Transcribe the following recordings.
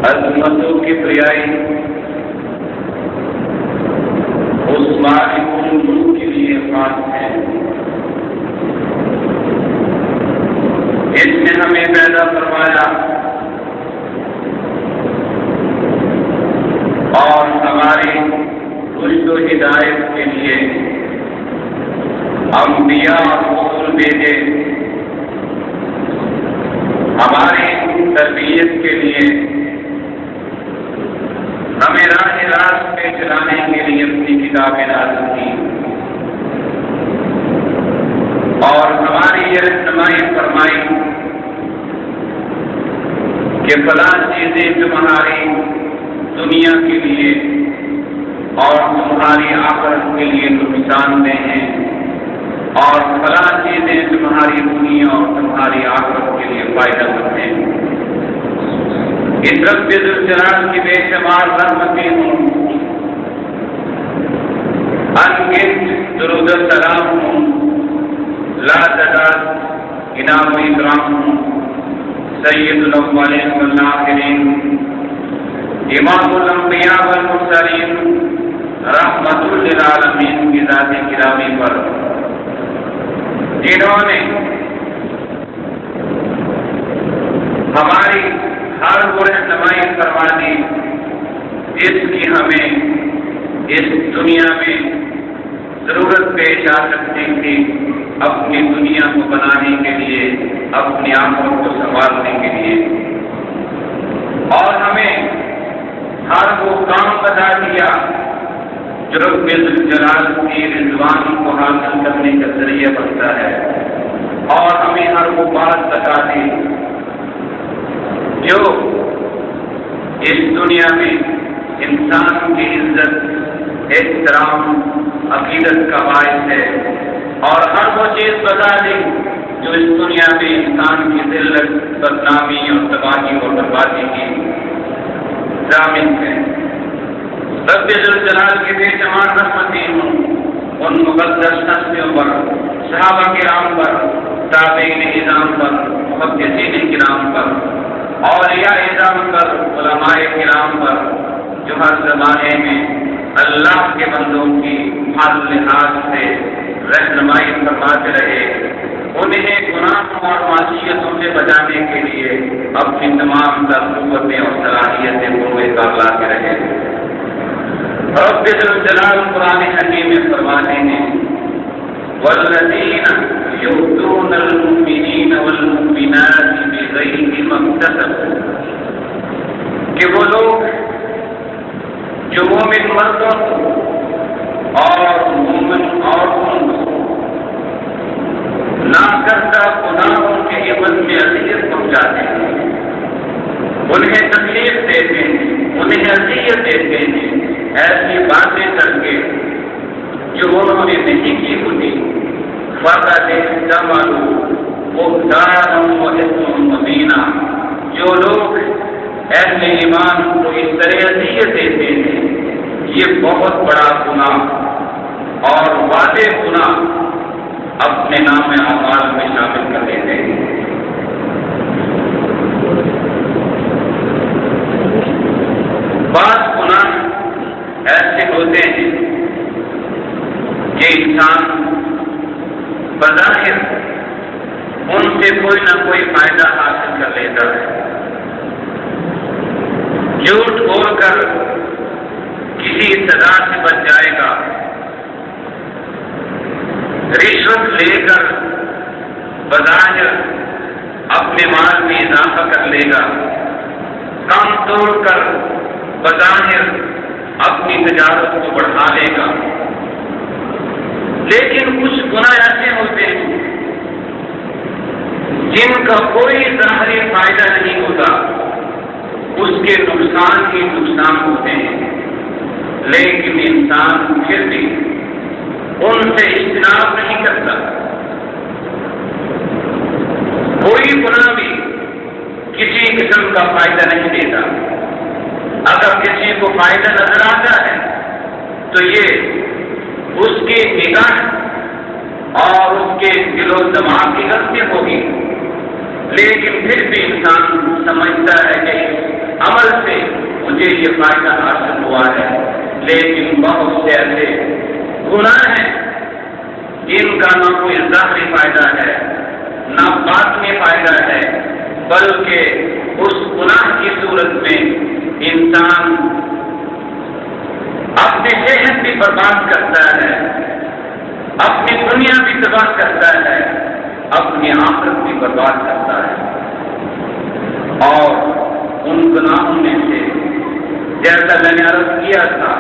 عظمت و کبریائی اس مالک الملوک کے لیے خاص ہے۔ اس نے ہمیں پیدا فرمایا اور ہماری رشد و ہدایت کے لیے انبیاء اور رسول بھیجے، ہماری تربیت کے لیے، ہمیں راہ راست پہ چلانے کے لیے اپنی کتابیں نازل کی اور ہماری یہ رہنمائی فرمائی کہ فلاں چیزیں تمہاری دنیا کے لیے اور تمہاری آخرت کے لیے نقصان دہ ہیں، اور فلاں چیزیں تمہاری دنیا اور تمہاری آخرت کے لیے فائدہ مند ہیں۔ اس رب ذوالجلال کی بے شمار رحمتیں ہوں، انگنت درود و سلام ہوں، لا تعداد انعام و اکرام ہوں، سید الاولین والآخرین، امام الانبیاء والمرسلین، رحمت للعالمین کی ذات گرامی پر، جنہوں نے ہماری ہر وہ رہنمائی فرما دی جس کی ہمیں اس دنیا میں ضرورت پیش آ سکتی تھی، اپنی دنیا کو بنانے کے لیے، اپنی آنکھوں کو سنبھالنے کے لیے، اور ہمیں ہر وہ کام بتا دیا جو رب ذوالجلال کی رضوان کو حاصل کرنے کا ذریعہ بنتا ہے، اور ہمیں ہر وہ بات بتا دی جو اس دنیا میں انسان کی عزت، احترام، عقیدت کا باعث ہے، اور ہر وہ چیز بتا دی جو اس دنیا میں انسان کی ذلت، بدنامی اور تباہی اور بربادی کی ضامن ہے۔ رب ذوالجلال کی بے شمار رحمتیں ہوں ان مقدس ہستیوں پر، صحابہ کرام پر، تابعین اعظام پر، محدثین کرام پر، اولیاء اعظام پر، علماء کرام پر، جو ہر زمانے میں اللہ کے بندوں کی ہر لحاظ سے رہنمائی فرماتے رہے، انہیں گناہوں اور معصیتوں سے بچانے کے لیے اپنی تمام قوتیں اور صلاحیتیں پورے کار لاتے رہے۔ رب ذوالجلال قرآن حکیم میں فرماتے ہیں والذین یؤتون المؤمنین والمؤمنات بغیر ما اکتسبوا، کہ وہ لوگ جو مومن مردوں اور مومن عورتوں کو نہ کرتا گناہوں کے عوض میں اذیت پہنچاتے ہیں، انہیں تکلیف دیتے ہیں، انہیں اذیت دیتے ہیں ایسی باتیں کر کے جو انہوں نے نہیں کی ہوتی، فقط احتملوا بہتانا واثما مبینا، جو لوگ اہل ایمان کو اس طرح اذیت دیتے ہیں یہ بہت بڑا گناہ اور واضح گناہ اپنے نام اعمال میں شامل کر لیتے ہیں۔ بعض گناہ ایسے ہوتے ہیں کہ انسان بظاہر ان سے کوئی نہ کوئی فائدہ حاصل کر لیتا ہے، جھوٹ بول کر کسی سزا سے بچ جائے گا، رشوت لے کر بظاہر اپنے مال میں اضافہ کر لے گا، کام توڑ کر بظاہر اپنی تجارت کو بڑھا لے گا، لیکن کچھ گناہ ایسے ہوتے ہیں جن کا کوئی ظاہری فائدہ نہیں ہوتا، اس کے نقصان ہی نقصان ہوتے ہیں، لیکن انسان پھر بھی ان سے اجتناب نہیں کرتا۔ کوئی گناہ بھی کسی قسم کا فائدہ نہیں دیتا، اگر کسی کو فائدہ نظر آتا ہے تو یہ اس کی نگاہ اور اس کے دل و دماغ کی غلطی ہوگی، لیکن پھر بھی انسان سمجھتا ہے کہ عمل سے مجھے یہ فائدہ حاصل ہوا ہے، لیکن بہت سے ایسے گناہ ہیں جن کا نہ کوئی ظاہری فائدہ ہے نہ باطنی فائدہ ہے، بلکہ اس گناہ کی صورت میں انسان اپنی صحت بھی برباد کرتا ہے، اپنی دنیا بھی تباہ کرتا ہے، اپنی آخرت بھی برباد کرتا ہے۔ اور ان گناہوں میں سے جیسا میں نے عرض کیا تھا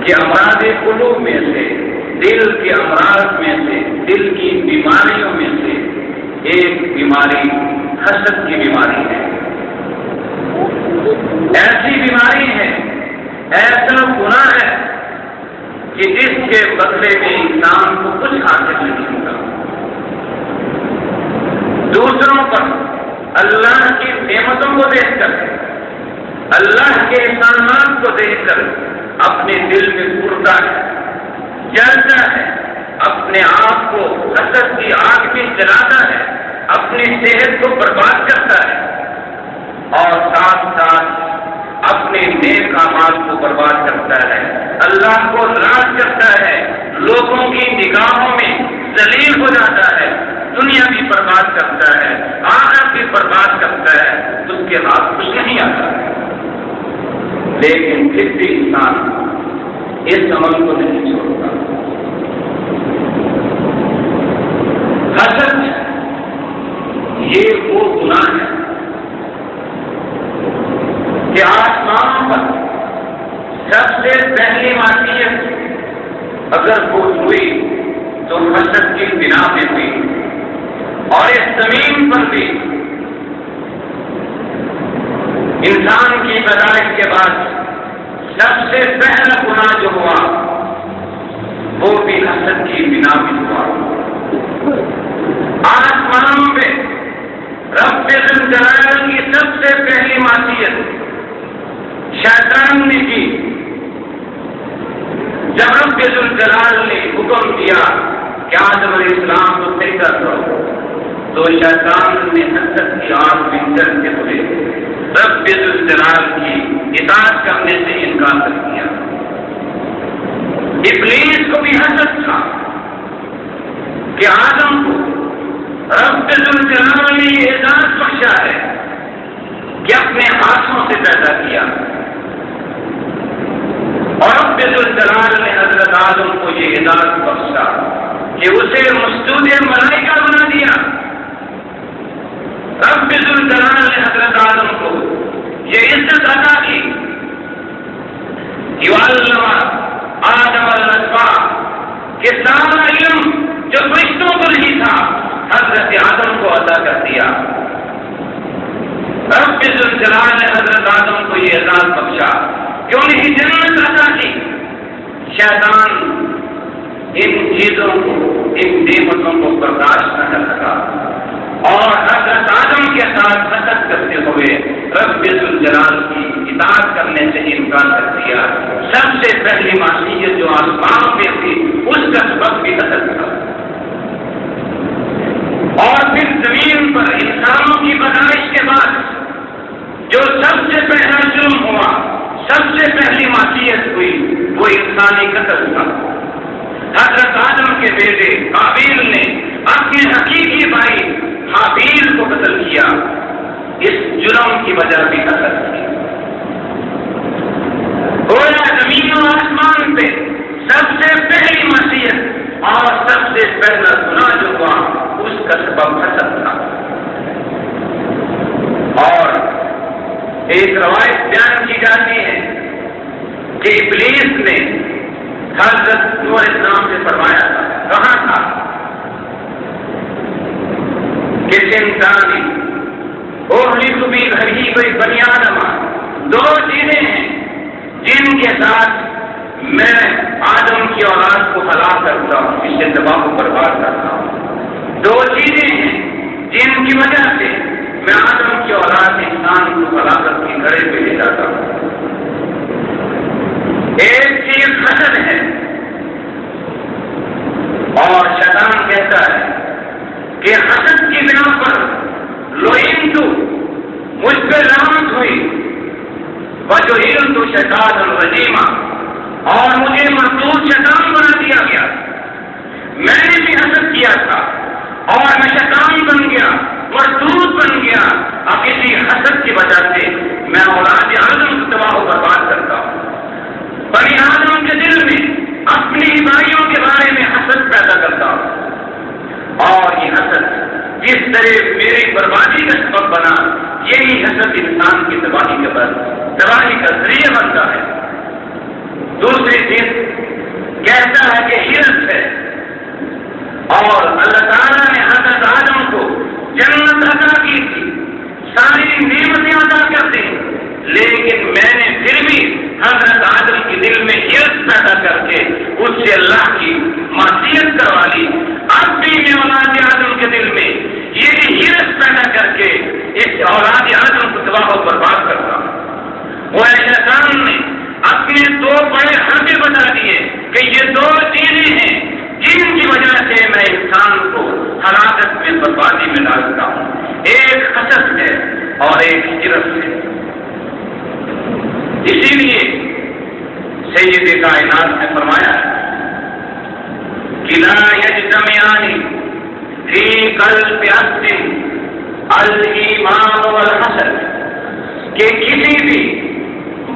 کہ امراض قلوب میں سے، دل کے امراض میں سے، دل کی بیماریوں میں سے ایک بیماری حسد کی بیماری ہے۔ ایسی بیماری ہے، ایسا گناہ ہے کہ جس کے بدلے میں انسان کو کچھ حاصل نہیں ہوگا۔ دوسروں پر اللہ کی نعمتوں کو دیکھ کر، اللہ کے احسانات کو دیکھ کر اپنے دل میں پھرتا ہے، جلتا ہے، اپنے آپ کو حسد کی آگ میں جلاتا ہے، اپنی صحت کو برباد کرتا ہے، اور ساتھ ساتھ اپنے نیک اعمال کو برباد کرتا ہے، اللہ کو ناراض کرتا ہے، لوگوں کی نگاہوں میں ذلیل ہو جاتا ہے، دنیا بھی برباد کرتا ہے، آخرت بھی برباد کرتا ہے، اس کے ہاتھ کچھ نہیں آتا ہے۔ لیکن پھر بھی انسان اس عمل کو نہیں چھوڑتا۔ حسد یہ وہ گناہ ہے کہ آسمانوں پر سب سے پہلی معصیت اگر وہ ہوئی تو حسد کی بنا پہ ہوئی، اور اس زمین پر بھی انسان کی پیدائش کے بعد سب سے پہلا گناہ جو ہوا وہ بھی حسد کی بنا پہ ہوا۔ آسمانوں میں رب ذوالجلال کی سب سے پہلی معصیت شیطان نے کی۔ جب رب ذوالجلال نے حکم دیا کہ آدم علیہ السلام کو سجدہ کرو، تو شیطان نے حسد کی آگ میں جلتے ہوئے رب ذوالجلال کی اطاعت کرنے سے انکار کر دیا۔ ابلیس کو بھی حسد تھا کہ آدم کو رب ذوالجلال نے یہ اعزاز بخشا ہے کہ اپنے ہاتھوں سے پیدا کیا، اور رب ذوالجلال نے حضرت آدم کو یہ اعزاز بخشا کہ اسے مسجود ملائکہ بنا دیا۔ رب ذوالجلال نے حضرت آدم کو یہ عزت عطا کی کہ وَعَلَّمَ آدَمَ الْأَسْمَاءَ کہ سارا علم جو فرشتوں کو نہیں تھا حضرت آدم کو عطا کر دیا۔ رب ذوالجلال نے حضرت آدم کو یہ اعزاز بخشا کہ انہیں جنت عطا کی۔ شیطان ان چیزوں کو، ان نعمتوں کو برداشت نہ کر سکا، اور حضرت آدم کے ساتھ حسد کرتے ہوئے رب ذوالجلال کی اطاعت کرنے سے انکار کر دیا۔ سب سے پہلی معصیت جو آسمانوں پہ تھی اس کا سبب بھی حسد تھا۔ اور پھر زمین پر انسانوں کی پیدائش کے بعد جو سب سے پہلا جرم ہوا، سب سے پہلی معصیت ہوئی، وہ انسانی قتل تھا۔ حضرت آدم کے بیٹے قابیل نے اپنے حقیقی بھائی حابیل کو قتل کیا۔ اس جرم کی وجہ بھی حسد تھی۔ گویا زمین و آسمان پہ سب سے پہلی معصیت اور سب سے پہلا گناہ جو ہوا اس کا سبب حسد تھا۔ اور ایک روایت بیان کی جاتی ہے کہ ابلیس نے حضرت نوح علیہ السلام سے فرمایا تھا، کہا تھا کہ انسانی اہلک بغریب بنی آدم، دو چیزیں ہیں جن کے ساتھ میں آدم کی اولاد کو ہلاک کرتا ہوں، اس سے تباہ کو برباد کرتا ہوں۔ دو چیزیں ہیں جن کی وجہ سے میں آدم کی اولاد انسان کو ہلاکت کی گڑھے پہ لے جاتا ہوں۔ ایک چیز حسد ہے، اور شیطان کہتا ہے کہ حسد کی بنا پر لوئنتو، مجھ پہ لعنت ہوئی۔ وجعلت شیطانا رجیما، اور مجھے مردود شیطان بنا دیا گیا۔ میں نے بھی حسد کیا تھا اور میں شیطان بن گیا، مردود بن گیا۔ اب اسی حسد کی وجہ سے میں اولاد آدم کو تباہ و برباد کرتا ہوں۔ بنی آدم کے دل میں اپنی بھائیوں کے بارے میں حسد پیدا کرتا ہوں، اور یہ حسد جس طرح میری بربادی کا سبب بنا، یہی حسد انسان کی تباہی کا ذریعہ بنتا ہے۔ دوسری چیز کہتا ہے کہ ہرس ہے، اور اللہ تعالیٰ نے حضرت آدم کو جنت عطا کی تھی، ساری نعمتیں عطا کر دی، لیکن میں نے پھر بھی حضرت آدم کے دل میں ہرس پیدا کر کے اس سے اللہ کی معصیت کروا لی۔ اب بھی میں اولاد آدم کے دل میں یہ ہرس پیدا کر کے اس اولاد آدم کو تباہ و برباد کرتا ہوں۔ وہ شیطان نے اپنے دو بڑے حربے بتا دیے کہ یہ دو چیزیں ہیں جن کی وجہ سے میں انسان کو ہلاکت میں بربادی میں ڈالتا ہوں، ایک حسد ہے اور ایک ہرس ہے۔ اسی لیے سید کائنات نے فرمایا کہ لا یجتمعان فی قلب عبد الایمان والحسد، کہ کسی بھی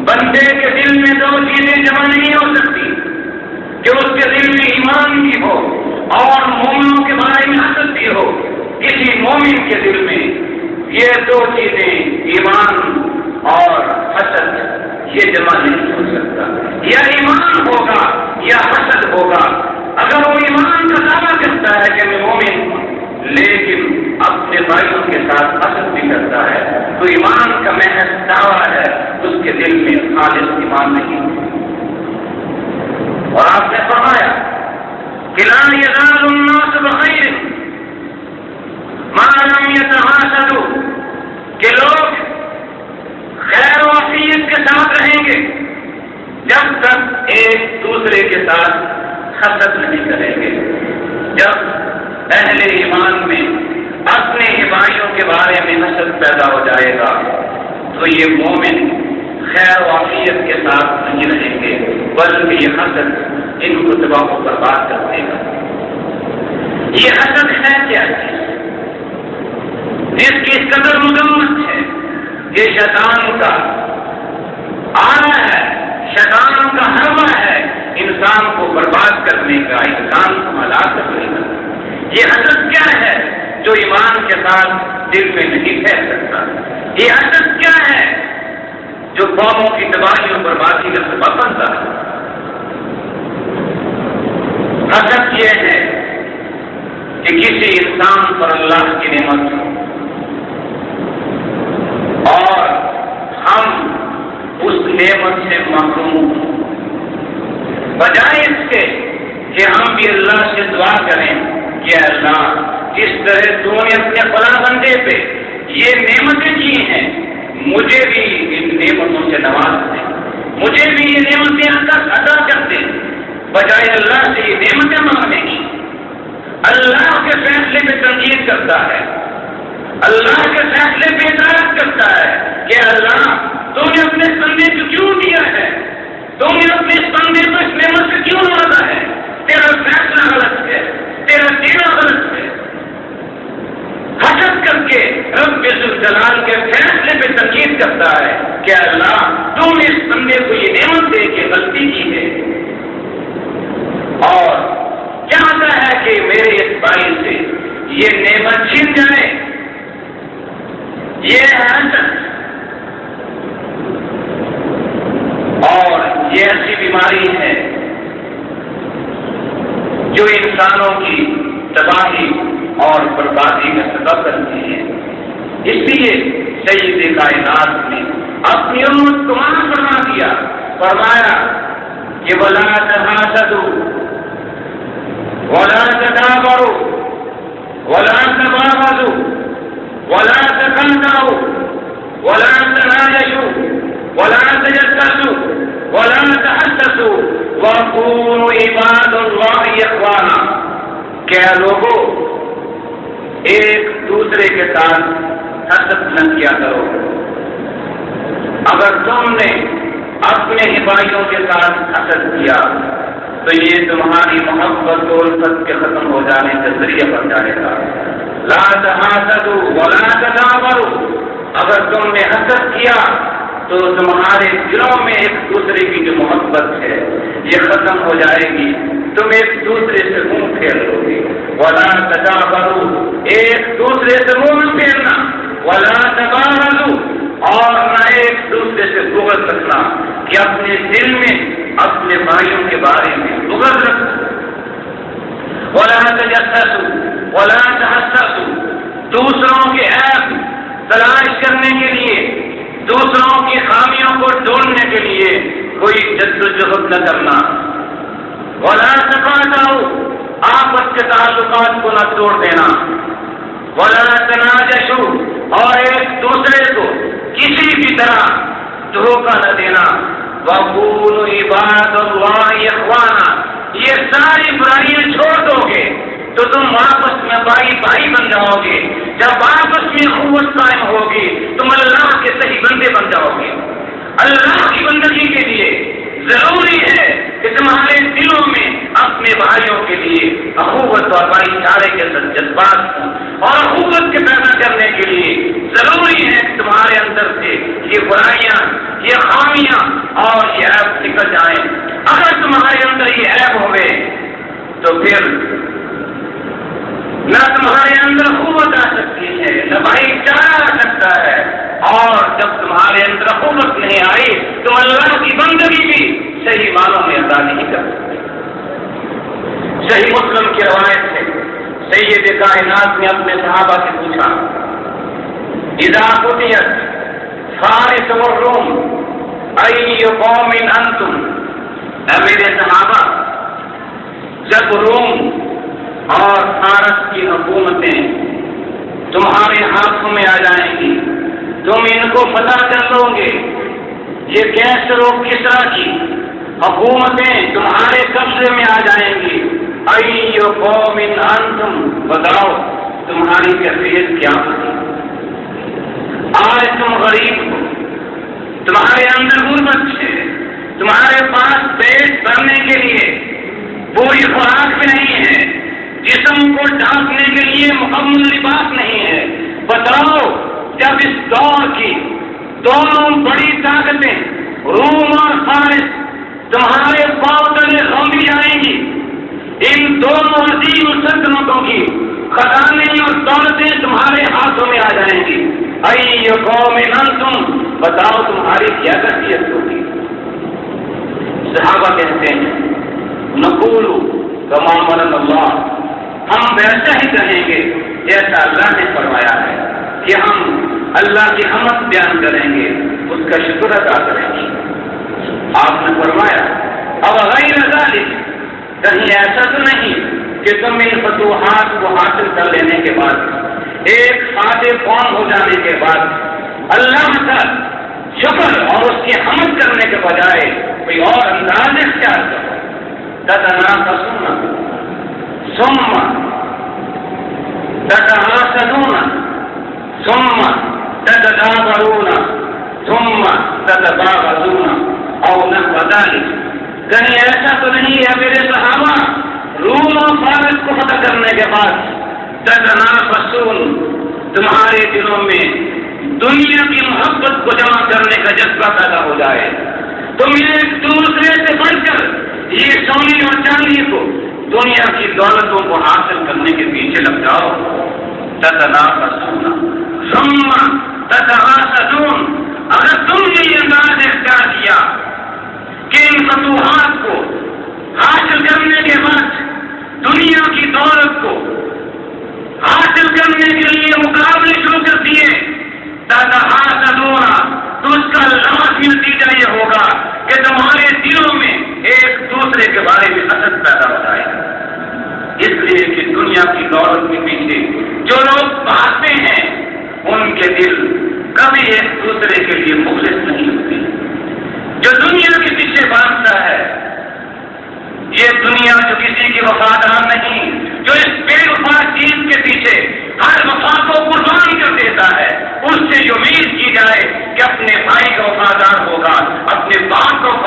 بندے کے دل میں دو چیزیں جمع نہیں ہو سکتی، کہ اس کے دل میں ایمان بھی ہو اور مومنوں کے بارے میں حسد بھی ہو۔ کسی مومن کے دل میں یہ دو چیزیں ایمان اور حسد یہ جمع نہیں ہو سکتا، یا ایمان ہوگا یا حسد ہوگا۔ اگر وہ ایمان کا دعویٰ کرتا ہے کہ میں مومن ہوں لیکن اپنے بھائیوں کے ساتھ حسد بھی کرتا ہے تو ایمان کا محض دعویٰ ہے، اس کے دل میں خالص ایمان نہیں۔ اور آپ نے فرمایا کہ لا یزال الناس بخیر ما لم یتحاسدوا، کہ لوگ خیر و عافیت کے ساتھ رہیں گے جب تک ایک دوسرے کے ساتھ حسد نہیں کریں گے۔ جب اہل ایمان میں اپنے بھائیوں کے بارے میں حسد پیدا ہو جائے گا تو یہ مومن خیر و عافیت کے ساتھ نہیں رہیں گے، بلکہ یہ حسد ان کو تباہ و برباد کر دے گا۔ یہ حسد ہے کیا چیز جس کی اس قدر مذمت ہے؟ یہ شیطان کا آلہ ہے، شیطان کا حربہ ہے، انسان کو برباد کرنے کا، انسان کو ہلاک کرنے کا۔ یہ حسد کیا ہے جو ایمان کے ساتھ دل میں نہیں ٹھہر سکتا؟ یہ حسد کیا ہے جو قوموں کی تباہی اور بربادی کا سبب بنتا ہے؟ حسد یہ ہے کہ کسی انسان پر اللہ کی نعمت ہو اور ہم اس نعمت سے محروم ہوں، بجائے اس کے کہ ہم بھی اللہ سے دعا کریں کہ اللہ جس طرح تو نے اپنے فلاں بندے پہ یہ نعمتیں کی ہیں مجھے بھی ان نعمتوں سے نواز دیں، مجھے بھی یہ نعمتیں عطا کر دیں، بجائے اللہ سے یہ نعمتیں مانگنے کی اللہ کے فیصلے پہ تنقید کرتا ہے، اللہ کے فیصلے پہ اطاعت کرتا ہے کہ اللہ تو نے اپنے بندے کو کیوں دیا ہے، تو نے اپنے بندے کو اس نعمت سے کیوں نوازا ہے، تیرا فیصلہ غلط ہے، تیرا دینا غلط ہے۔ حسد کر کے رب ذوالجلال کے فیصلے پہ تنقید کرتا ہے کہ اللہ تو نے اس بندے کو یہ نعمت دے کے غلطی کی ہے، اور چاہتا ہے کہ میرے اس بھائی سے یہ نعمت چھن جائے۔ یہ ہے حسد، اور یہ ایسی بیماری ہے جو انسانوں کی تباہی اور بربادی کا سبب بنتی ہے۔ اس لیے سید کائنات نے اپنی امت کو منع فرما دیا، فرمایا کہ ولا تحاسدوا ولا تدابروا ولا تباغضوا ولا تخندعوا ولا تناجشوا ولا تجسسوا ولا تحسسوا وكونوا عباد الله اخوانا، کہ لوگوں ایک دوسرے کے ساتھ حسد نہ کیا کرو۔ اگر اگر تم نے اپنے ہی بھائیوں کے ساتھ حسد کیا تو یہ تمہاری محبت و الفت کے ختم ہو جانے کا ذریعہ بن جائے گا۔ لا تحاسدوا ولا تدابروا، اگر تم نے حسد کیا تو تمہارے دلوں میں ایک دوسرے کی جو محبت ہے یہ ختم ہو جائے گی، تم ایک دوسرے سے منہ پھیر لو گے۔ ولا تدابروا، ایک دوسرے سے منہ پھیرنا، ولا تباغضوا، اور نہ ایک دوسرے سے بغض رکھنا کہ اپنے دل میں اپنے بھائیوں کے بارے میں بغض رکھو۔ ولا تجسسوا ولا تحسسوا، دوسروں کے عیب تلاش کرنے کے لیے، دوسروں کی خامیوں کو ڈھونڈنے کے لیے کوئی جدوجہد نہ کرنا۔ ولا تقاطعوا، آپس کے تعلقات کو نہ توڑ دینا۔ ولا تناجشوا، اور ایک دوسرے کو کسی بھی طرح دھوکہ نہ دینا۔ وَقُولُوا عِبَادَ اللَّهِ إِخْوَانًا، یہ ساری برائیاں چھوڑ دو گے تو تم آپس میں بھائی بن جاؤ گے۔ جب آپس میں اخوت قائم ہوگی تم اللہ کے صحیح بندے بن جاؤ گے۔ اللہ کی بندگی کے لیے ضروری ہے کہ تمہارے دلوں میں اپنے بھائیوں کے لیے اخوت اور بھائی چارے کے جذبات ہوں، اور اخوت کے پیدا کرنے کے لیے ضروری ہے کہ تمہارے اندر سے یہ برائیاں، یہ خامیاں اور یہ عیب نکل جائیں۔ اگر تمہارے اندر یہ عیب ہوئے تو پھر نہ تمہارے اندر اخوت آ سکتی ہے، نہ بھائی چارہ آ سکتا ہے، اور جب تمہارے اندر اخوت نہیں آئی تو اللہ کی بندگی بھی صحیح معنوں میں ادا نہیں کر سکتے۔ صحیح مسلم کی روایت ہے، سید کائنات نے اپنے صحابہ سے پوچھا، اذا فتحت فارس والروم ای قوم انتم، اے میرے صحابہ، جب روم اور فارس کی حکومتیں تمہارے ہاتھوں میں آ جائیں گی، تم ان کو فتح کر لو گے، یہ کیسر و کسرا کی حکومتیں تمہارے قبضے میں آ جائیں گی، ای قوم انتم، بتاؤ تمہاری کیفیت کیا ہوگی؟ آج تم غریب ہو، تمہارے اندر غربت ہے، تمہارے پاس پیٹ بھرنے کے لیے پوری خوراک بھی نہیں ہے، جسم کو ڈھانپنے کے لیے مکمل لباس نہیں ہے۔ بتاؤ جب اس دور کی دونوں بڑی طاقتیں روم اور فارس تمہارے پاؤں تلے رونی جائیں گی، ان دونوں عظیم سلطنتوں کی خزانے اور دولتیں تمہارے ہاتھوں میں آ جائیں گی، ای قوم انتم، بتاؤ تمہاری کیا کیفیت ہوگی؟ صحابہ کہتے ہیں، نقول کما امرنا اللہ، ہم ویسا ہی کہیں گے جیسا اللہ نے فرمایا ہے، کہ ہم اللہ کی حمد بیان کریں گے، اس کا شکر ادا کریں گے۔ آپ نے فرمایا اب غیر ذالک، کہیں ایسا تو نہیں کہ تم ان فتوحات کو حاصل کر لینے کے بعد، ایک فاتح قوم ہو جانے کے بعد اللہ کا شکر اور اس کی حمد کرنے کے بجائے کوئی اور انداز اختیار کرو۔ تتنافسون ثم تتحاسدون ثم تتدابرون ثم تتباغضون او نحو ذلك، کہیں ایسا تو نہیں ہے میرے صحابہ، روم اور فارس کو فتح کرنے کے بعد تتنافسون، تمہارے دلوں میں دنیا کی محبت کو جمع کرنے کا جذبہ پیدا ہو جائے، تم ایک دوسرے سے بڑھ کر یہ سونے اور چاندی کو، دنیا کی دولتوں کو حاصل کرنے کے پیچھے لگ جاؤ۔ تتنافسون ثم تتحاسدون، اگر تم نے یہ انداز اختیار کیا کہ ان فتوحات کو حاصل کرنے کے بعد دنیا کی دولت کو حاصل کرنے کے لیے مقابلے شروع کر دیے، تتحاسدون، تو اس کا لازمی نتیجہ یہ ہوگا کہ تمہارے دلوں میں ایک دوسرے کے بارے میں حسد پیدا ہو جائے گا۔ اس لیے کہ دنیا کی دولت کے پیچھے جو لوگ بھاگتے ہیں ان کے دل کبھی ایک دوسرے کے لیے مخلص نہیں ہوتے۔ جو دنیا کے پیچھے بھاگتا ہے، یہ دنیا جو کسی کی وفادار نہیں، جو اس بے وفا چیز کے پیچھے ہر وفا کو قربان کر دیتا ہے، اس سے یہ امید کی جائے کہ اپنے بھائی کا وفادار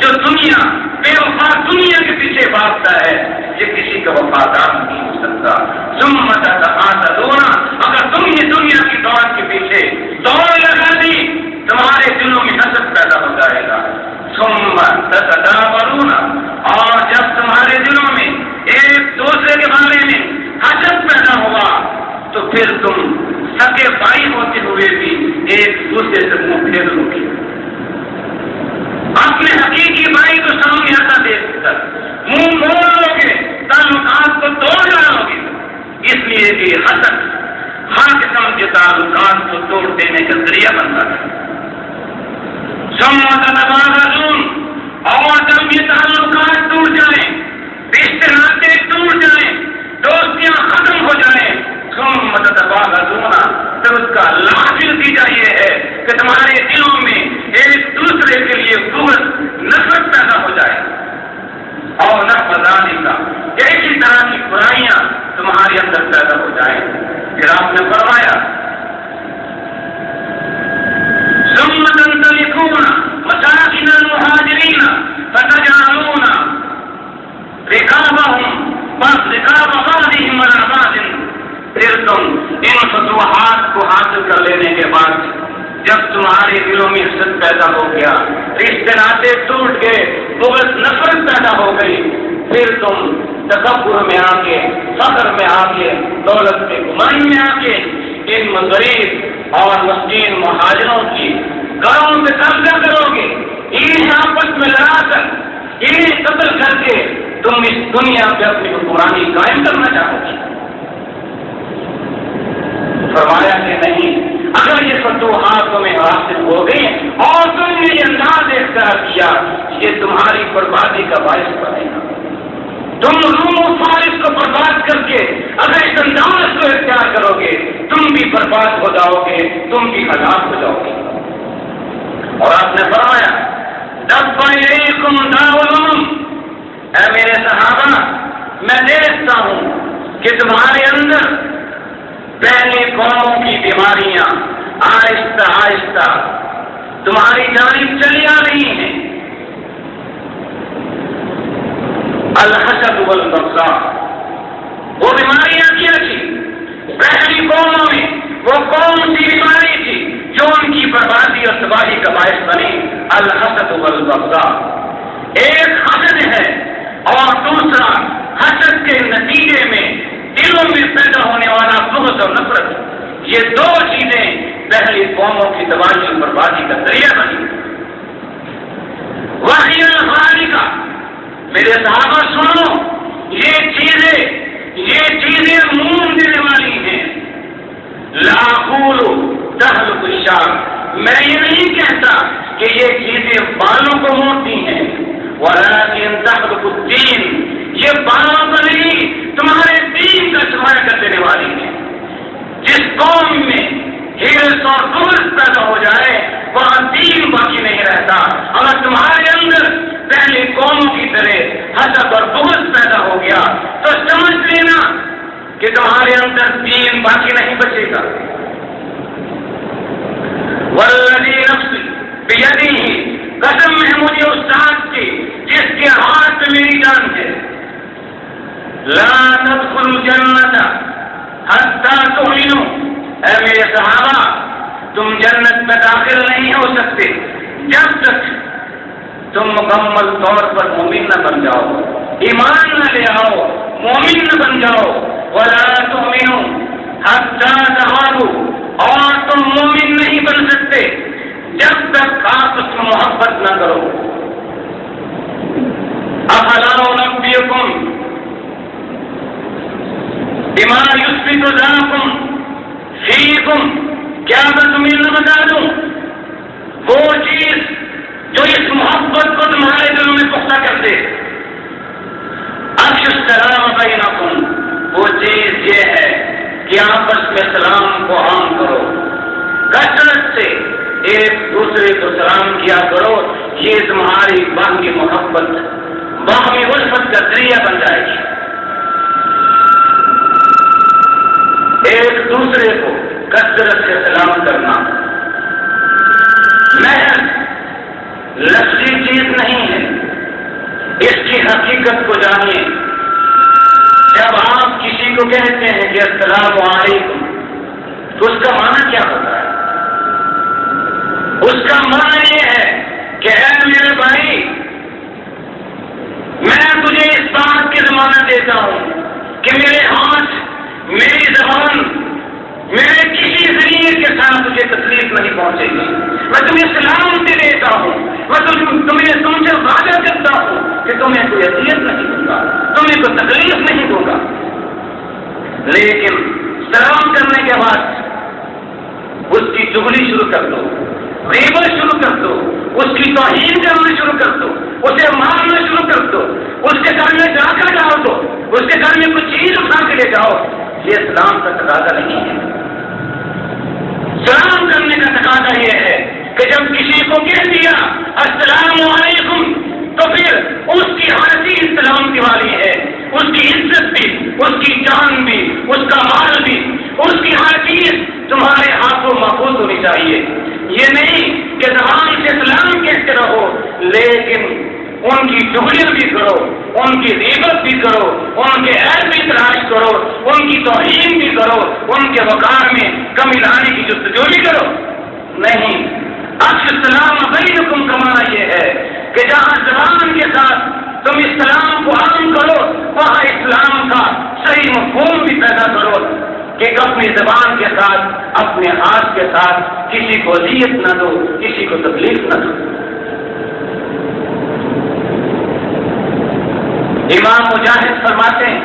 جو دنیا بے وفا دنیا کے پیچھے بھاگتا ہے یہ کسی کا وفادار نہیں ہو سکتا. ثم تتحاسدون، اگر تم یہ دنیا کی دوڑ کے پیچھے دوڑ لگا دی تمہارے دلوں میں حسد پیدا ہو جائے گا. ثم تتدابرون، اور جب تمہارے دلوں میں ایک دوسرے کے بارے میں حسد پیدا ہوا تو پھر تم سگے بھائی ہوتے ہوئے بھی ایک دوسرے سے منہ پھیر لو گے. اپنے حقیقی بھائی کو سامنے آتا دیکھ کر منہ موڑ لو گے، تعلقات کو توڑ ڈالو گے. اس لیے کہ حسد ہر قسم کے تعلقات کو توڑ دینے کا ذریعہ بنتا ہے. اور جب یہ تعلقات ٹوٹ جائیں، رشتے ناطے ٹوٹ جائیں، دوستیاں ختم ہو جائیں، ثم تتباغضون، پھر اس کا لازم نتیجہ یہ ہے کہ تمہارے دلوں میں ایک دوسرے کے لیے بغض، نفرت پیدا ہو جائے. اور نفرانی کا ایسی طرح کی برائیاں تمہارے اندر پیدا ہو جائیں. پھر آپ نے فرمایا ثم تنطلقون مساکن المہاجرین فتجعلون رقابهم رقاب بعضهم على بعض. پھر تم ان فتوحات کو حاصل کر لینے کے بعد جب تمہارے دلوں میں حسد پیدا ہو گیا، رشتے ناطے ٹوٹ گئے، بغض نفرت پیدا ہو گئی، پھر تم تکبر میں آ کے، فخر میں آ کے، دولت کے گمانی میں آ کے ان غریب اور مسکین مہاجروں کی گھروں پہ قبضہ کرو گے. انہیں آپس میں لڑا کر، انہیں قتل کر کے تم اس دنیا پہ اپنی حکمرانی قائم کرنا چاہو گے. فرمایا کہ نہیں، اگر یہ فتوحات تمہیں حاصل ہو گئی اور تم نے یہ انداز اختیار کیا، یہ تمہاری بربادی کا باعث بنے گا. تم روم و فارس کو برباد کر کے اگر اس انداز کو اختیار کرو گے تم بھی برباد ہو جاؤ گے، تم بھی ہلاک ہو جاؤ گے. اور آپ نے فرمایا دب الیکم داؤلم، اے میرے صحابہ میں دیکھتا ہوں کہ تمہارے اندر پہلی قوموں کی بیماریاں آہستہ آہستہ تمہاری جانب چلی آ رہی ہیں. الحسد والبغضاء، وہ بیماریاں کیا تھی پہلی قوموں میں؟ وہ کون سی بیماری تھی جو ان کی بربادی اور تباہی کا باعث بنی؟ الحسد والبغضاء. ایک حسد ہے اور دوسرا حسد کے نتیجے میں دلوں میں پیدا ہونے والا بغض اور نفرت. یہ دو چیزیں پہلی قوموں کی تباہی اور بربادی کا ذریعہ بنی. وحی الخالقہ، میرے صحابہ سنو، یہ چیزیں مون دینے والی ہیں. لا اقول تہلک الشعر، میں یہ نہیں کہتا کہ یہ چیزیں بالوں کو موڑتی ہیں، ولکن تہلک الدین، یہ بالوں کو نہیں تمہارے دین کا سرمایہ کر دینے والی ہیں. جس قوم میں ہرس اور بغض پیدا ہو جائے وہاں دین باقی نہیں رہتا. اگر تمہارے اندر پہلی قوموں کی طرح حسد اور بغض پیدا ہو گیا تو سمجھ لینا کہ تمہارے اندر دین باقی نہیں بچے گا. والذی نفسی بیدہ، قسم ہے مجھے اس ذات کی جس کے ہاتھ میں میری جان ہے، لا تدخلوا الجنۃ حتی تؤمنوا، اے میرے صحابہ تم جنت میں داخل نہیں ہو سکتے جب تک تم مکمل طور پر مومن نہ بن جاؤ، ایمان نہ لے آؤ، مومن نہ بن جاؤ. ولا تؤمنوا حتی تحابوا، اور تم مومن نہیں بن سکتے جب تک آپس میں محبت نہ کرو. افلا انبئکم بما یثبت ذاکم فیکم، کیا میں تمہیں نہ بتا دوں وہ چیز جو اس محبت کو تمہارے دلوں میں پختہ کر دے؟ افشوا السلام بینکم، وہ چیز یہ ہے کہ آپس میں سلام کو عام کرو، کثرت سے ایک دوسرے کو سلام کیا کرو. یہ تمہاری باہمی محبت، باہمی الفت کا ذریعہ بن جائے گی. ایک دوسرے کو کثرت سے سلام کرنا محض لفظی چیز نہیں ہے، اس کی حقیقت کو جانیے۔ جب آپ کسی کو کہتے ہیں کہ السلام علیکم، تو اس کا معنی کیا ہوتا ہے؟ اس کا معنی یہ ہے کہ اے میرے بھائی، میں تجھے اس بات کی ضمانت دیتا ہوں کہ میرے ہاتھ، میری زبان، میرے کسی ذریعے کے ساتھ تجھے تکلیف نہیں پہنچے گی۔ میں تمہیں سلام دے دیتا ہوں، میں تمہیں تم سے وعدہ کرتا ہوں کہ تمہیں کوئی اذیت نہیں دوں گا، تمہیں کوئی تکلیف نہیں دوں گا۔ لیکن سلام کرنے کے بعد اس کی چغلی شروع کر دو، غیبت شروع کر دو، اس کی توہین کرنا شروع کر دو، اسے مارنا شروع کر دو، اس کے گھر میں جا کر ڈال دو، اس کے گھر میں کچھ چیز اٹھا کے لے جاؤ، یہ اسلام کا تقاضا نہیں ہے۔ سلام کرنے کا تقاضا یہ ہے کہ جب کسی کو کہہ دیا السلام علیکم، تو پھر اس کی ہر چیز سلامتی والی ہے، اس کی عزت بھی، اس کی جان بھی، اس کا مال بھی، اس کی ہر چیز تمہارے ہاتھوں محفوظ ہونی چاہیے۔ یہ نہیں کہ زبان سے سلام کہتے رہو لیکن ان کی چغلیاں بھی کرو، ان کی غیبت بھی کرو، ان کے عیب بھی تلاش کرو، ان کی توہین بھی کرو، ان کے وقار میں کمی لانے کی جستجو بھی کرو۔ نہیں، السلام بینکم کا معنی یہ ہے کہ جہاں زبان کے ساتھ تم اسلام کو عام کرو، وہاں اسلام کا صحیح مفہوم بھی پیدا کرو کہ اپنی زبان کے ساتھ، اپنے ہاتھ کے ساتھ کسی کو اذیت نہ دو، کسی کو تکلیف نہ دو۔ امام مجاہد فرماتے ہیں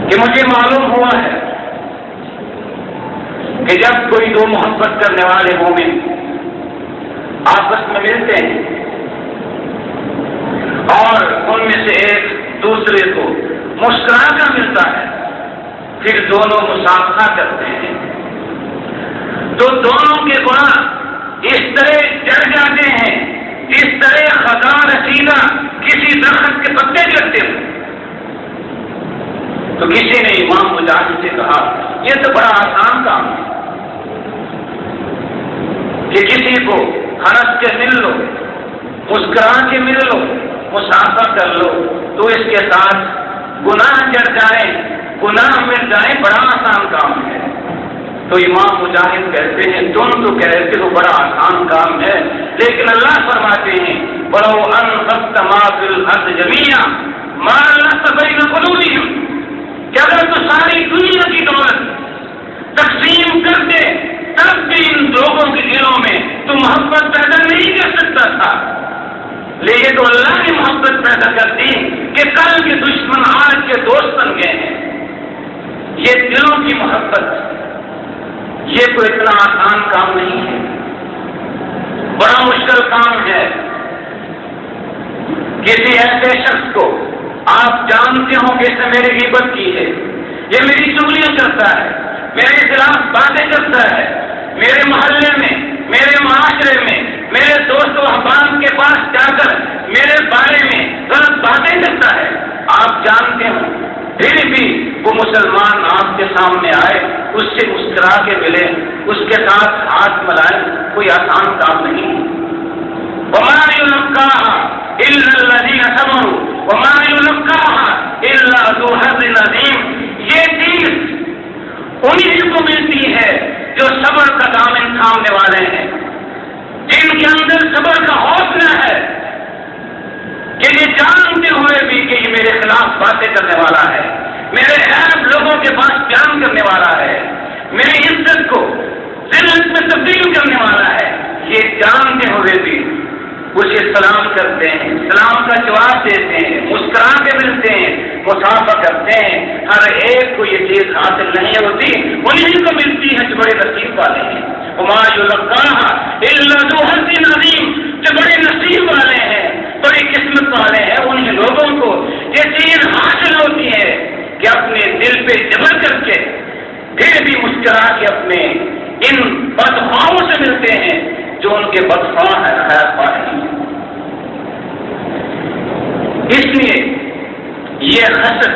کہ مجھے معلوم ہوا ہے کہ جب کوئی دو محبت کرنے والے مومن آپس میں ملتے ہیں اور ان میں سے ایک دوسرے کو مسکرا کر ملتا ہے، پھر دونوں مصافحہ کرتے ہیں، تو دونوں کے گناہ اس طرح جڑ جاتے ہیں اس طرح خزاں رسیدہ کسی درخت کے پتے گرتے ہیں۔ تو کسی نے امام مجاہد سے کہا یہ تو بڑا آسان کام ہے کہ کسی کو ہنس کے مل لو، مسکرا کے مل لو، مصافحہ کر لو، تو اس کے ساتھ گناہ جڑ جائیں، گناہ مل جائیں، بڑا آسان کام ہے۔ تو امام مجاہد کہتے ہیں تم تو کہتے ہو بڑا آسان کام ہے، لیکن اللہ فرماتے ہیں وَلَوْ أَنفَقْتَ مَا فِي الْأَرْضِ جَمِيعًا مَا أَلَّفْتَ بَيْنَ قُلُوبِهِمْ، کہ اگر تو ساری دنیا کی دولت تقسیم کر دے تب بھی ان لوگوں کے دلوں میں تو محبت پیدا نہیں کر سکتا تھا، لیکن تو اللہ نے محبت پیدا کر دی کہ کل کے دشمن آج کے دوست بن گئے ہیں۔ یہ دلوں کی محبت، یہ کوئی اتنا آسان کام نہیں ہے، بڑا مشکل کام ہے۔ کسی ایسے شخص کو آپ جانتے ہو کہ اس نے میری غیبت کی ہے، یہ میری چغلیاں کرتا ہے، میرے خلاف باتیں کرتا ہے، میرے محلے میں، میرے معاشرے میں، میرے دوست و احباب کے پاس جا کر میرے بارے میں غلط باتیں کرتا ہے، آپ جانتے ہو، پھر بھی وہ مسلمان آپ کے سامنے آئے، اس سے مسکرا کے ملے، اس کے ساتھ ہاتھ ملائے، کوئی آسان کام نہیں۔ وَمَا يُلَقَّاهَا إِلَّا الَّذِينَ صَبَرُوا وَمَا يُلَقَّاهَا إِلَّا ذُو حَظٍّ عَظِيمٍ، یہ چیز انہیں کو ملتی ہے جو صبر کا دامن تھامنے والے ہیں، جن کے اندر صبر کا حوصلہ ہے کہ یہ جانتے ہوئے بھی کہ یہ میرے خلاف باتیں کرنے والا ہے، میرے عیب لوگوں کے پاس بیان کرنے والا ہے، میری عزت کو ذلت میں تبدیل کرنے والا ہے، یہ جانتے ہوئے بھی اسے سلام کرتے ہیں، سلام کا جواب دیتے ہیں، مسکرا کے ملتے ہیں، مصافحہ کرتے ہیں۔ ہر ایک کو یہ چیز حاصل نہیں ہوتی، انہیں کو ملتی ہے جو بڑے نصیب والے ہیں۔ وما يلقاها الا ذو حظ عظیم، جو بڑے نصیب والے ہیں، بڑی قسمت والے ہیں، ان لوگوں کو یہ چیز حاصل ہوتی ہے کہ اپنے دل پہ جبر کر کے پھر بھی مسکرا کے اپنے ان بدخواہوں سے ملتے ہیں جو ان کے بدخواہ ہیں، خیر خواہ ہیں۔ اس لیے یہ حسد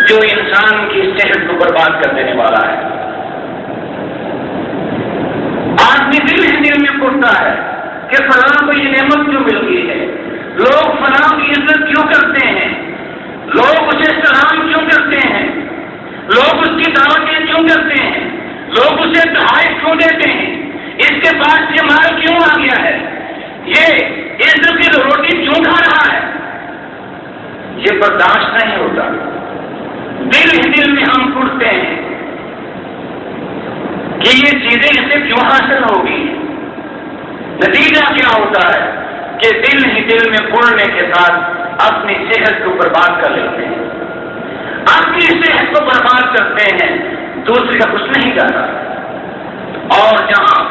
جو انسان کی صحت کو برباد کر دینے والا ہے، آدمی دل ہوتا ہے کہ فلاں کو یہ نعمت کیوں مل گئی ہے، لوگ فلاں کی عزت کیوں کرتے ہیں، لوگ اسے سلام کیوں کرتے ہیں، لوگ اس کی دعوتیں کیوں کرتے ہیں، لوگ اسے تحائف کیوں دیتے ہیں، اس کے پاس یہ مال کیوں آ گیا ہے، یہ عزت کی روٹی کیوں کھا رہا ہے، یہ برداشت نہیں ہوتا۔ دل ہی دل میں ہم ٹوٹتے ہیں کہ یہ چیزیں اسے کیوں حاصل ہوگی۔ نتیجہ کیا ہوتا ہے کہ دل ہی دل میں پڑنے کے ساتھ اپنی صحت کو برباد کر لیتے ہیں، اپنی صحت کو برباد کرتے ہیں، دوسرے کا کچھ نہیں جاتا۔ اور جہاں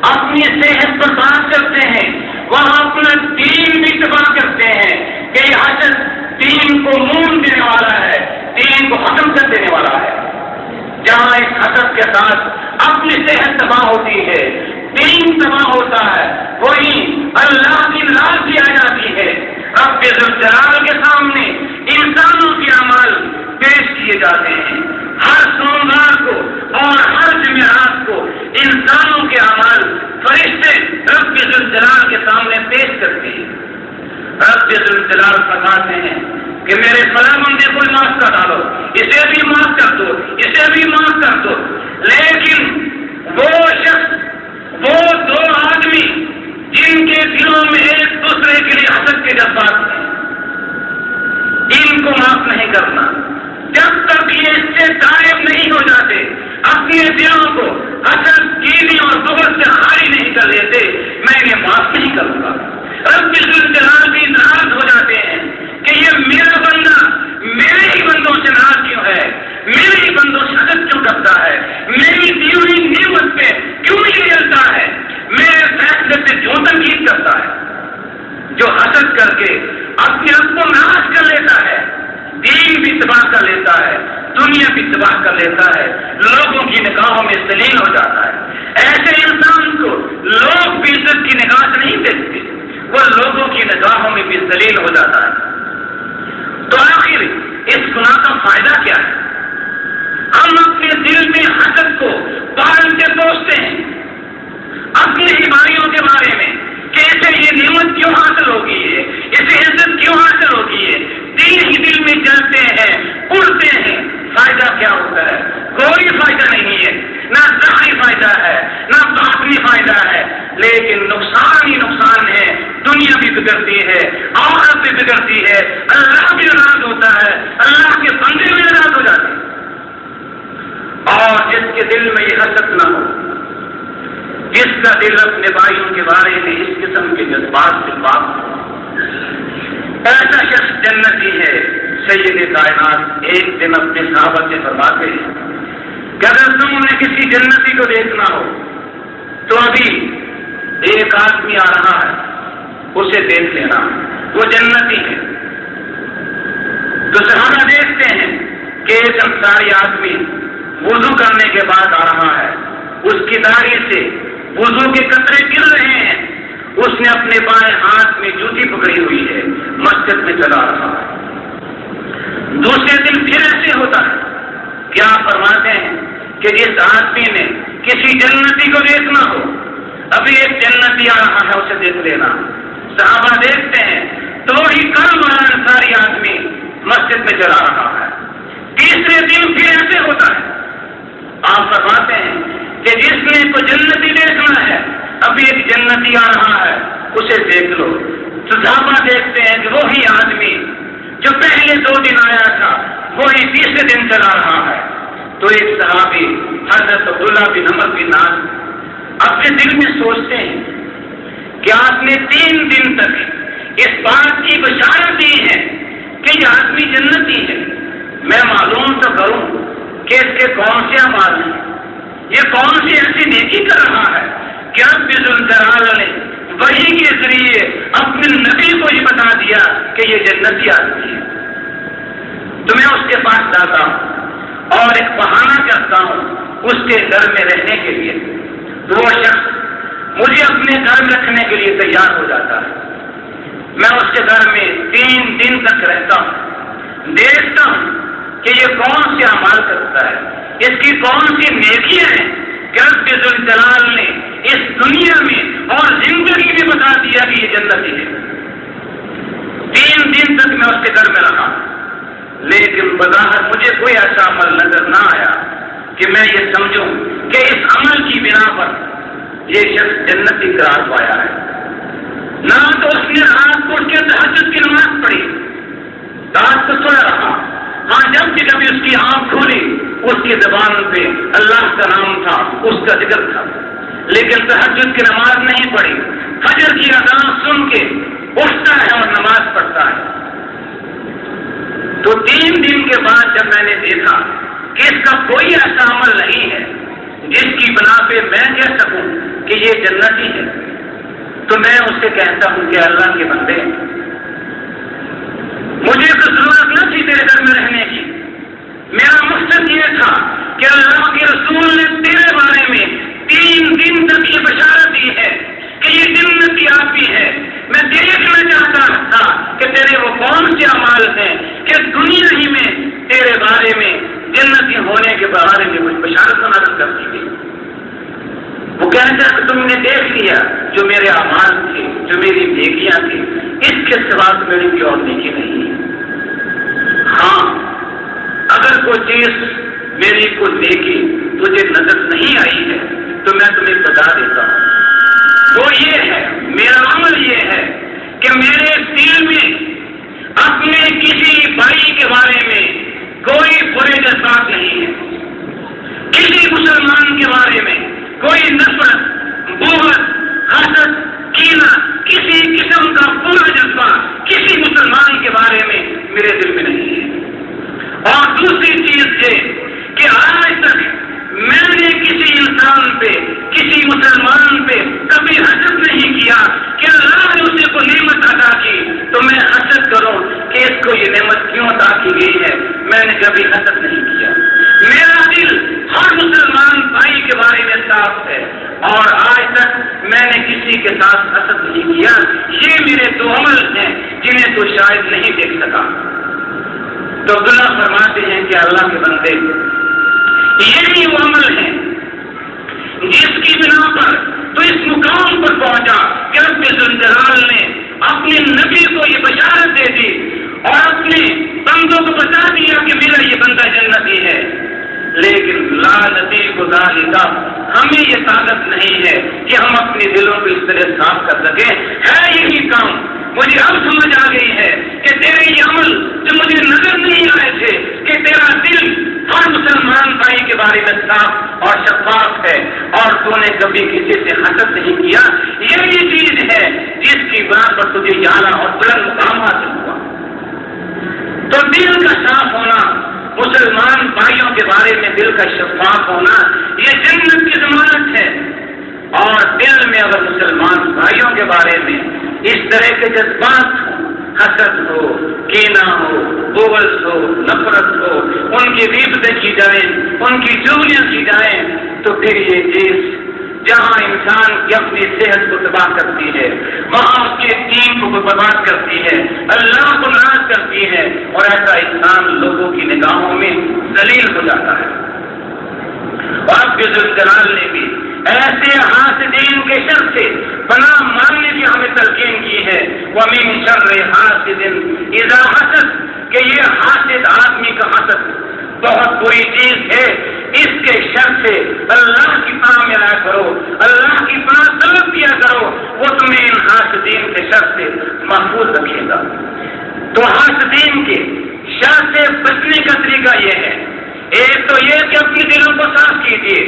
اپنی صحت برباد کرتے ہیں وہاں اپنا دین بھی تباہ کرتے ہیں کہ یہ حسد دین کو مون دینے والا ہے، دین کو ختم کر دینے والا ہے۔ جہاں اس حسد کے ساتھ اپنی صحت تباہ ہوتی ہے، دین تباہ ہوتا ہے، وہی اللہ کی ناراضگی آ جاتی ہے۔ رب ذوالجلال کے سامنے انسانوں کے اعمال پیش کیے جاتے ہیں، ہر سوموار کو اور ہر جمعرات کو انسانوں کے اعمال فرشتے رب ذوالجلال کے سامنے پیش کرتے ہیں۔ رب ذوالجلال فرماتے ہیں کہ میرے فلاں بندے کو معاف کر ڈالو، اسے بھی معاف کر دو، اسے بھی معاف کر دو، لیکن وہ شخص، وہ دو آدمی جن کے دلوں میں ایک دوسرے کے لیے حسد کے جذبات ہیں، ان کو معاف نہیں کرنا جب تک یہ اس سے غائب نہیں ہو جاتے، اپنے دلوں کو حسد، کینہ اور بغض سے خالی نہیں کر لیتے، میں انہیں معاف نہیں کروں گا۔ رب ذوالجلال بھی ناراض ہو جاتے ہیں کہ یہ میرا بندہ میرے ہی بندوں سے ناراض کیوں ہے، میرے ہی بندوں سے حسد کیوں کرتا ہے، میری دی ہوئی نعمت پہ کیوں نہیں جلتا ہے، میرے فیصلے سے کیوں تنقید کرتا ہے۔ جو حسد کر کے اپنے آپ کو ناراض کر لیتا ہے، دین بھی تباہ کر لیتا ہے، دنیا بھی تباہ کر لیتا ہے، لوگوں کی نگاہوں میں ذلیل ہو جاتا ہے۔ ایسے انسان کو لوگ بھی عزت کی نگاہ سے نہیں دیکھتے، وہ لوگوں کی نگاہوں میں بھی ذلیل ہو جاتا ہے۔ تو آخر اس گناہ کا فائدہ کیا ہے؟ ہم اپنے دل میں حسد کو پال کے سوچتے ہیں اپنی ہی بھائیوں کے بارے میں کہ اسے یہ نعمت کیوں حاصل ہوگی ہے، اسے عزت کیوں حاصل ہوگی ہے، دل ہی دل میں جلتے ہیں، اڑتے ہیں۔ فائدہ کیا ہوتا ہے؟ کوئی فائدہ نہیں ہے، نہ ظاہری فائدہ ہے نہ باطنی فائدہ ہے، لیکن نقصان ہی نقصان ہے۔ دنیا بھی بگڑتی ہے، آخرت بھی بگڑتی ہے، اللہ بھی ناراض ہوتا ہے، اللہ کے بندے بھی ناراض ہو جاتے ہیں۔ اور جس کے دل میں یہ حسد نہ ہو، جس کا دل اپنے بھائیوں کے بارے میں اس قسم کے جذبات سے پاک ہو، ایسا شخص جنتی ہے۔ سید کائنات ایک دن اپنے صحابہ سے فرماتے ہیں کہ اگر تم نے کسی جنتی کو دیکھنا ہو تو ابھی ایک آدمی آ رہا ہے، اسے دیکھ لینا، وہ جنتی ہے۔ تو صحابہ دیکھتے ہیں کہ ایک انصاری آدمی وضو کرنے کے بعد آ رہا ہے، اس کی داڑھی سے وضو کے قطرے گر رہے ہیں، اس نے اپنے بائیں ہاتھ میں جوتی پکڑی ہوئی ہے، مسجد میں چلا رہا ہے۔ دوسرے دن پھر ایسے ہوتا ہے، کیا فرماتے ہیں کہ جس آدمی نے کسی جنتی کو دیکھنا ہو، ابھی ایک جنتی آ رہا ہے، اسے دیکھ لینا۔ صحابہ دیکھتے ہیں تو ہی کل والا انصاری آدمی مسجد میں چلا رہا ہے۔ تیسرے دن پھر ایسے ہوتا ہے، آپ فرماتے ہیں کہ جس نے کو جنتی دیکھنا ہے، ابھی ایک جنتی آ رہا ہے، اسے دیکھ لو۔ صحابہ دیکھتے ہیں کہ وہی آدمی جو پہلے 2 دن آیا تھا وہی تیسرے دن چلا رہا ہے۔ تو ایک صحابی حضرت عبداللہ بن عمر بن عاص اپنے دل میں سوچتے ہیں کہ آپ نے 3 دن تک اس بات کی بشارت دی ہے کہ یہ آدمی جنتی ہے، میں معلوم تو کروں کہ اس کے کون سے اعمال ہیں، یہ کون سی ایسی نیکی کر رہا ہے کہ رب ذوالجلال نے وحی کے ذریعے اپنے نبی کو یہ بتا دیا کہ یہ جنتی آدمی ہے۔ تو میں اس کے پاس جاتا ہوں اور ایک بہانہ کرتا ہوں اس کے گھر میں رہنے کے لیے، تو وہ شخص مجھے اپنے گھر میں رکھنے کے لیے تیار ہو جاتا ہے۔ میں اس کے گھر میں 3 دن تک رہتا ہوں، دیکھتا ہوں کہ یہ کون سے اعمال کرتا ہے، اس کی کون سی نیکیاں ہیں کہ رب ذوالجلال نے اس دنیا میں بتا دیا کہ یہ جنتی ہے. 3 دن تک میں اس کے گھر میں رہا، لیکن بظاہر مجھے کوئی ایسا عمل نظر نہ آیا کہ میں یہ سمجھوں کہ اس عمل کی بنا پر یہ شخص جنتی قرار پایا ہے. نہ تو اس نے رات کو اٹھ کے تہجد کی نماز پڑھی، رات کو سویا رہا. ہاں جب بھی کبھی اس کی آنکھ کھولی اس کی زبان پہ اللہ کا نام تھا، اس کا ذکر تھا، لیکن تہجد کی نماز نہیں پڑھی. فجر کی اذان سن کے اٹھتا ہے اور نماز پڑھتا ہے. تو 3 دن کے بعد جب میں نے دیکھا کہ اس کا کوئی ایسا عمل نہیں ہے جس کی بنا پہ میں کہہ سکوں کہ یہ جنتی ہے، تو میں اس سے کہتا ہوں کہ اللہ کے بندے، مجھے تو ضرورت نہ تھی تیرے گھر میں رہنے کی. میرا مقصد یہ تھا کہ اللہ کے رسول نے تیرے بارے میں 3 دن تک یہ بشارت دی ہے کہ یہ جنتی آدمی ہے. میں دیکھنا چاہتا تھا کہ تیرے وہ کون سے اعمال ہیں کہ دنیا ہی میں تیرے بارے میں جنتی ہونے کے بارے میں کچھ بشارت نازل کر دی گئی. وہ کہتا ہے کہ تم نے دیکھ لیا جو میرے اعمال تھے، جو میری نیکیاں تھیں، اس کے سوا میری کوئی اور نیکی نہیں ہے. ہاں اگر کوئی چیز میری کو نیکی تجھے نظر نہیں آئی ہے تو میں تمہیں بتا دیتا ہوں. وہ یہ ہے، میرا عمل یہ ہے کہ میرے دل میں اپنے کسی بھائی کے بارے میں کوئی برے جذبات نہیں ہے. کسی مسلمان کے بارے میں کوئی نفرت، بغض، حسد، کینہ، کسی قسم کا برا جذبہ کسی مسلمان کے بارے میں میرے دل میں نہیں ہے. اور دوسری چیز یہ کہ آج تک میں نے کسی انسان پہ، کسی مسلمان پہ کبھی حسد نہیں کیا کہ اللہ نے اسے کو نعمت عطا کی تو میں حسد کروں کہ اس کو یہ نعمت کیوں عطا کی گئی ہے. میں نے کبھی حسد نہیں کیا. میرا دل ہر مسلمان بھائی کے بارے میں صاف ہے اور آج تک میں نے کسی کے ساتھ حسد نہیں کیا. یہ میرے 2 عمل ہیں جنہیں تو شاید نہیں دیکھ سکا. تو اللہ فرماتے ہیں کہ اللہ کے بندے، یہی وہ عمل ہے جس کی بنا پر تو اس مقام پر پہنچا کہ رب ذوالجلال نے اپنے نبی کو یہ بشارت دے دی اور اپنے بندوں کو بتا دیا کہ میرا یہ بندہ جنتی ہے. لیکن لا نطیق ذالک، ہمیں یہ طاقت نہیں ہے کہ ہم اپنے دلوں کو اس طرح صاف کر سکیں. ہے یہی کام. مجھے اب سمجھ آ گئی ہے کہ تیرے یہ عمل جو مجھے نظر نہیں آئے تھے کہ تیرا دل ہر مسلمان بھائی کے بارے میں صاف اور شفاف ہے اور تو نے کبھی کسی سے حسد نہیں کیا. یہی چیز ہے جس کی بات پر تجھے اعلیٰ اور بلند مقام حاصل ہوا. تو دل کا صاف ہونا، مسلمان بھائیوں کے بارے میں دل کا شفاف ہونا، یہ جنت کی ضمانت ہے. اور دل میں اگر مسلمان بھائیوں کے بارے میں اس طرح کے جذبات ہوں، حسد ہو، کینہ ہو، بغض ہو، نفرت ہو، ان کی غیبتیں کی جائیں، ان کی چغلیاں کی جائیں، تو پھر یہ چیز جہاں انسان کی اپنی صحت کو تباہ کرتی ہے، وہاں اس کے دین کو برباد کرتی ہے، اللہ کو ناراض کرتی ہے اور ایسا انسان لوگوں کی نگاہوں میں ذلیل ہو جاتا ہے. اور رب ذوالجلال نے بھی ایسے حاسدین کے شر سے پناہ مانگنے کی ہمیں تلقین کی ہے. وَمِن شَرِّ حَاسِدٍ إِذَا حَسَدَ، کہ یہ حاسد آدمی کا حسد بہت بری چیز ہے. اس کے شر سے اللہ کی پناہ ملا کرو، اللہ کی پناہ طلب کیا کرو، وہ تمہیں ان حاسدین کے شر سے محفوظ رکھے گا. تو حاسدین کے شر سے بچنے کا طریقہ یہ ہے، ایک تو یہ کہ اپنے دلوں کو صاف کیجیے.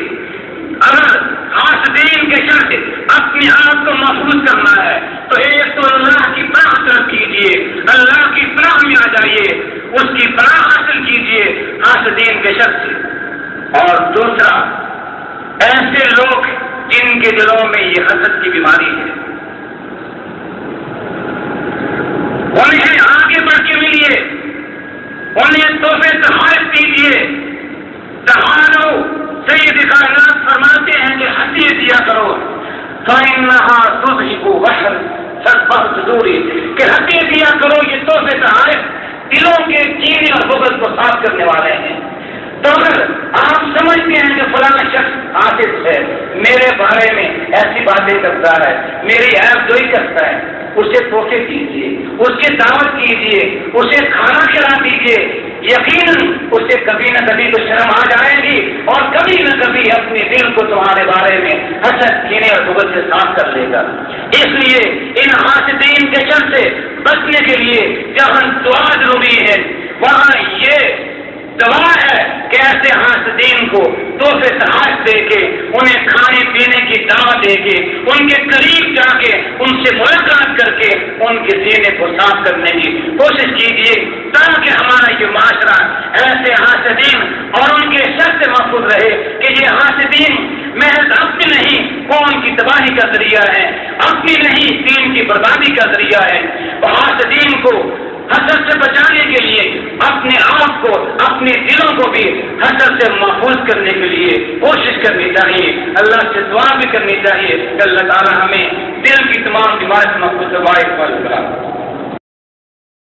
اگر حاسدین کے شر سے اپنے آپ کو محفوظ کرنا ہے تو ایک تو اللہ کی پناہ طلب کیجیے، اللہ کی پناہ میں آ جائیے، اس کی پناہ حاصل کیجیے حاسدین کے شر سے. اور دوسرا، ایسے لوگ جن کے دلوں میں یہ حسد کی بیماری ہے، انہیں آگے بڑھ کے ملیے، انہیں تحفے تحائف دیجیے. تحانو، سید کائنات فرماتے ہیں کہ ہدیے دیا کرو. فإنها تذهب غشر سرفہ صدوری، کہ ہدیے دیا کرو، یہ تحفے تحائف دلوں کے کینے اور بغض کو صاف کرنے والے ہیں. تو اگر آپ سمجھتے ہیں کہ فلاں شخص حاسد ہے، میرے بارے میں ایسی باتیں کرتا ہے، میری عیب جوئی کرتا ہے، اسے تحفے دیجیے، اس کی دعوت کیجیے، اسے کھانا کھلا دیجیے، یقیناً اسے کبھی نہ کبھی تو شرم آ جائے گی اور کبھی نہ کبھی اپنے دل کو تمہارے بارے میں حسد، کینے اور بغض سے صاف کر لے گا۔ اس لیے ان حاسدین کے شر سے بچنے کے لیے جہاں دعا ضروری ہے، وہاں یہ دعا ہے کہ ایسے حاسدین کو تحفے تحائف دے کے، انہیں کھانے پینے کی دعوت دے کے، ان کے قریب جا کے ان سے ملاقات کر کے ان کے سینے کو صاف کرنے کی کوشش کیجیے، تاکہ ہمارا یہ معاشرہ ایسے حاسدین اور ان کے شر سے محفوظ رہے کہ یہ حاسدین محض اپنی نہیں قوم کی تباہی کا ذریعہ ہے، اپنی نہیں دین کی بربادی کا ذریعہ ہے۔ حاسدین کو حسد سے بچانے کے لیے اپنے آپ کو، اپنے دلوں کو بھی حسد سے محفوظ کرنے کے لیے کوشش کرنی چاہیے، اللہ سے دعا بھی کرنی چاہیے کہ اللہ تعالیٰ ہمیں دل کی تمام بیماری سے محفوظ فرمائے۔